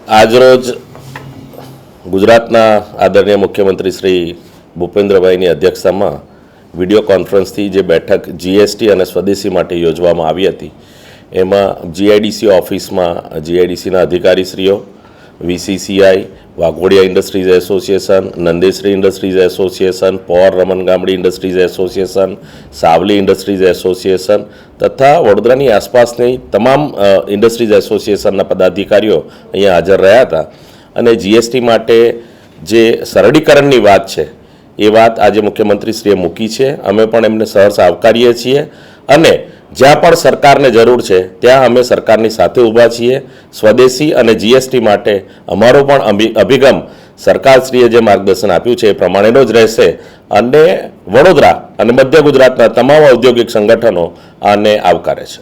આજરોજ ગુજરાતના આદરણીય મુખ્યમંત્રી શ્રી ભૂપેન્દ્રભાઈની અધ્યક્ષતામાં વિડીયો કોન્ફરન્સથી જે બેઠક જીએસટી અને સ્વદેશી માટે યોજવામાં આવી હતી એમાં જીઆઈડીસી ઓફિસમાં જીઆઈડીસીના અધિકારીશ્રીઓ, VCCI, Waghodia industries association, Nandesari industries association, Por Ramangamdi industries association, Savli industries association તથા વડોદરાની આસપાસની તમામ ઇન્ડસ્ટ્રીઝ એસોસિએશનના પદાધિકારીઓ અહીંયા હાજર રહ્યા હતા અને જીએસટી માટે જે સરળીકરણની વાત છે એ વાત આજે મુખ્યમંત્રીશ્રીએ મૂકી છે. અમે પણ એમને સહર્ષ આવકારીએ છીએ અને જ્યાં પણ સરકારને જરૂર છે ત્યાં અમે સરકારની સાથે ઊભા છીએ. સ્વદેશી અને જીએસટી માટે અમારો પણ અભિગમ સરકારશ્રીએ જે માર્ગદર્શન આપ્યું છે એ પ્રમાણેનો જ રહેશે અને વડોદરા અને મધ્ય ગુજરાતના તમામ ઔદ્યોગિક સંગઠનો આને આવકારે છે.